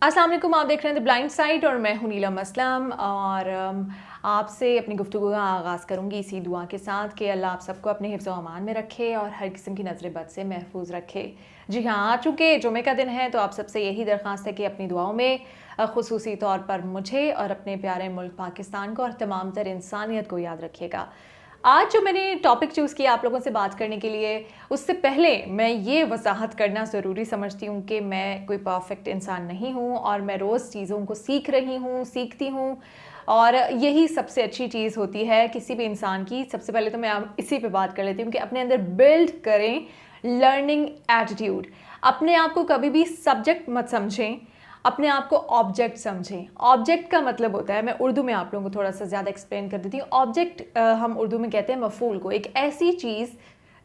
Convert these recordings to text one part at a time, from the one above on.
अस्सलाम वालेकुम, आप देख रहे हैं द ब्लाइंड साइड और मैं हूं नीलम असलम। और आपसे अपनी गुफ्तगू का आगाज़ करूंगी इसी दुआ के साथ कि अल्लाह आप सबको अपने हिफ्ज़ व अमान में रखे और हर किस्म की नज़र बद से महफूज रखे। जी हाँ, आ चुके जुमे का दिन है तो आप सबसे यही दरख्वास्त है कि अपनी दुआओं में खुसूसी तौर पर मुझे और अपने प्यारे मुल्क पाकिस्तान को और तमाम तर इंसानियत को याद रखिएगा। आज जो मैंने टॉपिक चूज़ किया आप लोगों से बात करने के लिए, उससे पहले मैं ये वजाहत करना ज़रूरी समझती हूँ कि मैं कोई परफेक्ट इंसान नहीं हूँ और मैं रोज़ चीज़ों को सीख रही हूँ, सीखती हूँ। और यही सबसे अच्छी चीज़ होती है किसी भी इंसान की। सबसे पहले तो मैं इसी पे बात कर लेती हूँ कि अपने अंदर बिल्ड करें लर्निंग एटीट्यूड। अपने आप को कभी भी सब्जेक्ट मत समझें, अपने आप को ऑब्जेक्ट समझें। ऑब्जेक्ट का मतलब होता है, मैं उर्दू में आप लोगों को थोड़ा सा ज़्यादा एक्सप्लेन कर देती हूँ। ऑब्जेक्ट हम उर्दू में कहते हैं मफूल को, एक ऐसी चीज़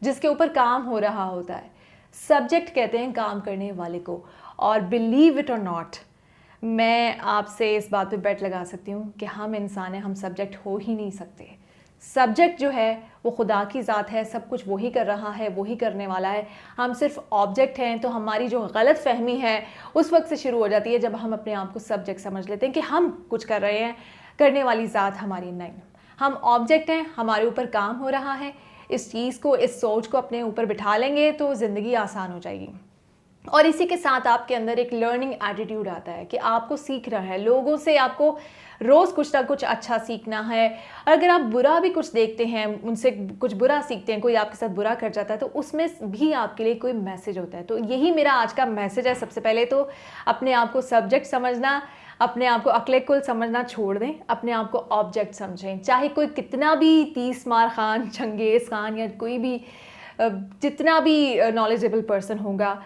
जिसके ऊपर काम हो रहा होता है। सब्जेक्ट कहते हैं काम करने वाले को। और बिलीव इट और नॉट, मैं आपसे इस बात पे बेट लगा सकती हूँ कि हम इंसान हैं, हम सब्जेक्ट हो ही नहीं सकते। सब्जेक्ट जो है वो खुदा की ज़ात है, सब कुछ वही कर रहा है, वही करने वाला है। हम सिर्फ ऑब्जेक्ट हैं। तो हमारी जो गलत फहमी है उस वक्त से शुरू हो जाती है जब हम अपने आप को सब्जेक्ट समझ लेते हैं कि हम कुछ कर रहे हैं, करने वाली ज़ात हमारी नहीं। हम ऑब्जेक्ट हैं, हमारे ऊपर काम हो रहा है। इस चीज़ को, इस सोच को अपने ऊपर बिठा लेंगे तो ज़िंदगी आसान हो जाएगी। और इसी के साथ आपके अंदर एक लर्निंग एटीट्यूड आता है कि आपको सीखना है। लोगों से आपको रोज़ कुछ ना कुछ अच्छा सीखना है। अगर आप बुरा भी कुछ देखते हैं, उनसे कुछ बुरा सीखते हैं, कोई आपके साथ बुरा कर जाता है, तो उसमें भी आपके लिए कोई मैसेज होता है। तो यही मेरा आज का मैसेज है। सबसे पहले तो अपने आप को सब्जेक्ट समझना, अपने आप को अक्ल कुल समझना छोड़ दें, अपने आप को ऑब्जेक्ट समझें। चाहे कोई कितना भी 30 मार खान, चंगेज़ खान या कोई भी जितना भी नॉलेजेबल पर्सन होगा,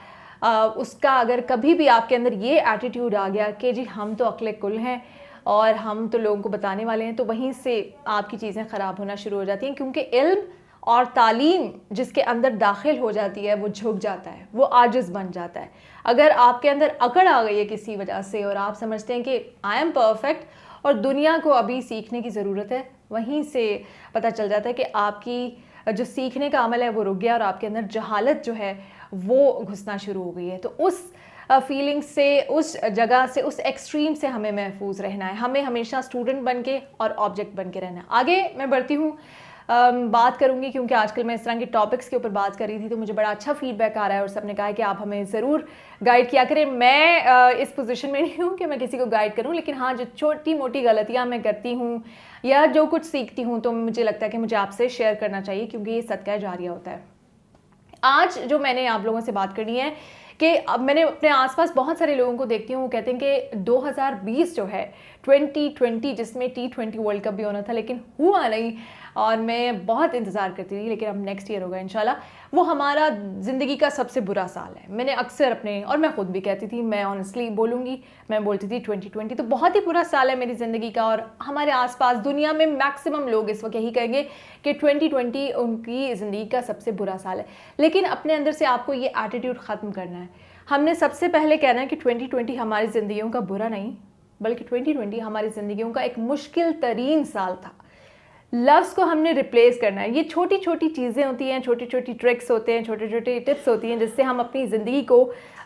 उसका अगर कभी भी आपके अंदर ये एटीट्यूड आ गया कि जी हम तो अक्ल कुल हैं और हम तो लोगों को बताने वाले हैं, तो वहीं से आपकी चीज़ें ख़राब होना शुरू हो जाती हैं। क्योंकि इल्म और तालीम जिसके अंदर दाखिल हो जाती है वो झुक जाता है, वो आजिज़ बन जाता है। अगर आपके अंदर अकड़ आ गई है किसी वजह से और आप समझते हैं कि आई एम परफेक्ट और दुनिया को अभी सीखने की ज़रूरत है, वहीं से पता चल जाता है कि आपकी जो सीखने का अमल है वो रुक गया और आपके अंदर जहालत जो है वो घुसना शुरू हो गई है। तो उस फीलिंग से, उस जगह से, उस एक्सट्रीम से हमें महफूज रहना है। हमें हमेशा स्टूडेंट बन के और ऑब्जेक्ट बन के रहना है। आगे मैं बढ़ती हूँ, बात करूँगी क्योंकि आजकल मैं इस तरह के टॉपिक्स के ऊपर बात कर रही थी तो मुझे बड़ा अच्छा फीडबैक आ रहा है और सबने कहा है कि आप हमें ज़रूर गाइड किया करें। मैं इस पोजीशन में नहीं हूँ कि मैं किसी को गाइड करूँ, लेकिन हाँ, जो छोटी मोटी गलतियाँ मैं करती हूँ या जो कुछ सीखती हूँ तो मुझे लगता है कि मुझे आपसे शेयर करना चाहिए, क्योंकि ये सदका जारिया होता है। आज जो मैंने आप लोगों से बात करनी है कि अब मैंने अपने आसपास बहुत सारे लोगों को देखती हूँ, वो कहते हैं कि 2020 जो है 2020, जिसमें T20 वर्ल्ड कप भी होना था लेकिन हुआ नहीं, और मैं बहुत इंतज़ार करती थी, लेकिन अब नेक्स्ट ईयर होगा इंशाल्लाह, वो हमारा ज़िंदगी का सबसे बुरा साल है। मैंने अक्सर अपने, और मैं ख़ुद भी कहती थी, मैं ऑनेस्टली बोलूँगी, मैं बोलती थी 2020 तो बहुत ही बुरा साल है मेरी ज़िंदगी का। और हमारे आसपास दुनिया में मैक्सिमम लोग इस वक्त यही कहेंगे कि 2020 उनकी ज़िंदगी का सबसे बुरा साल है। लेकिन अपने अंदर से आपको ये एटीट्यूड ख़त्म करना है। हमने सबसे पहले कहना है कि 2020 हमारी ज़िंदगियों का बुरा नहीं, बल्कि 2020 हमारी ज़िंदगियों का एक मुश्किल तरीन साल था। लफ्ज़ को हमने रिप्लेस करना है। ये छोटी छोटी चीज़ें होती हैं, छोटी छोटी ट्रिक्स होते हैं, छोटे छोटे टिप्स होती हैं जिससे हम अपनी ज़िंदगी को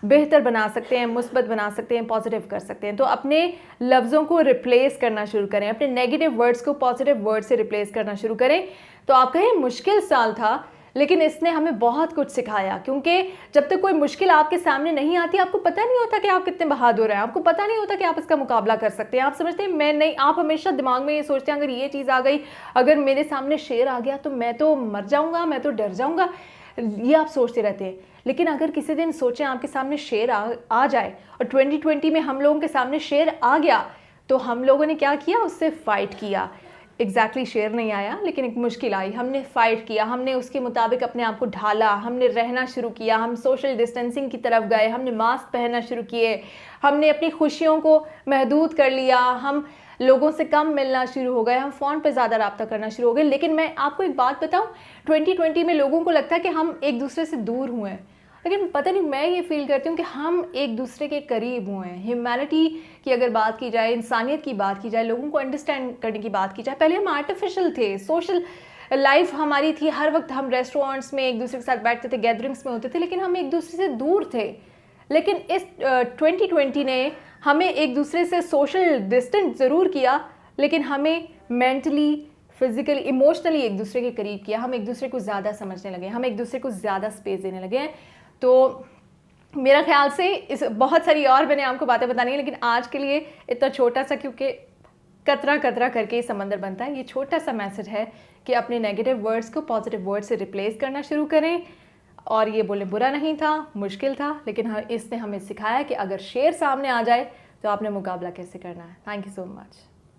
बेहतर बना सकते हैं, मुस्बत बना सकते हैं, पॉजिटिव कर सकते हैं। तो अपने लफ्ज़ों को रिप्लेस करना शुरू करें, अपने नेगेटिव वर्ड्स को पॉजिटिव वर्ड से रिप्लेस करना शुरू करें। तो आप कहें मुश्किल साल था, लेकिन इसने हमें बहुत कुछ सिखाया। क्योंकि जब तक कोई मुश्किल आपके सामने नहीं आती, आपको पता नहीं होता कि आप कितने बहादुर हैं, आपको पता नहीं होता कि आप इसका मुकाबला कर सकते हैं। आप समझते हैं मैं नहीं, आप हमेशा दिमाग में ये सोचते हैं अगर ये चीज़ आ गई, अगर मेरे सामने शेर आ गया तो मैं तो मर जाऊँगा, मैं तो डर जाऊँगा, ये आप सोचते रहते हैं। लेकिन अगर किसी दिन सोचें आपके सामने शेर आ जाए, और 2020 में हम लोगों के सामने शेर आ गया, तो हम लोगों ने क्या किया, उससे फ़ाइट किया। एग्जैक्टली शेर नहीं आया, लेकिन एक मुश्किल आई, हमने फ़ाइट किया, हमने उसके मुताबिक अपने आप को ढाला, हमने रहना शुरू किया, हम सोशल डिस्टेंसिंग की तरफ गए, हमने मास्क पहनना शुरू किए, हमने अपनी खुशियों को महदूद कर लिया, हम लोगों से कम मिलना शुरू हो गए, हम फ़ोन पे ज़्यादा रब्ता करना शुरू हो गए। लेकिन मैं आपको एक बात बताऊँ, 2020 में लोगों को लगता है कि हम एक दूसरे से दूर हुए हैं, लेकिन पता नहीं, मैं ये फील करती हूँ कि हम एक दूसरे के करीब हुए हैं। ह्यूमैनिटी की अगर बात की जाए, इंसानियत की बात की जाए, लोगों को अंडरस्टैंड करने की बात की जाए, पहले हम आर्टिफिशियल थे, सोशल लाइफ हमारी थी, हर वक्त हम रेस्टोरेंट्स में एक दूसरे के साथ बैठते थे, गैदरिंग्स में होते थे, लेकिन हम एक दूसरे से दूर थे। लेकिन इस 2020 ने हमें एक दूसरे से सोशल डिस्टेंस ज़रूर किया, लेकिन हमें मेंटली, फिजिकली, इमोशनली एक दूसरे के करीब किया। हम एक दूसरे को ज़्यादा समझने लगे, हम एक दूसरे को ज़्यादा स्पेस देने लगे हैं। तो मेरा ख्याल से इस बहुत सारी और मैंने आपको बातें बतानी है, लेकिन आज के लिए इतना छोटा सा, क्योंकि कतरा कतरा करके समंदर बनता है। ये छोटा सा मैसेज है कि अपने नेगेटिव वर्ड्स को पॉजिटिव वर्ड से रिप्लेस करना शुरू करें। और ये बोले बुरा नहीं था, मुश्किल था, लेकिन इसने हमें सिखाया कि अगर शेर सामने आ जाए तो आपने मुकाबला कैसे करना है। Thank you so much.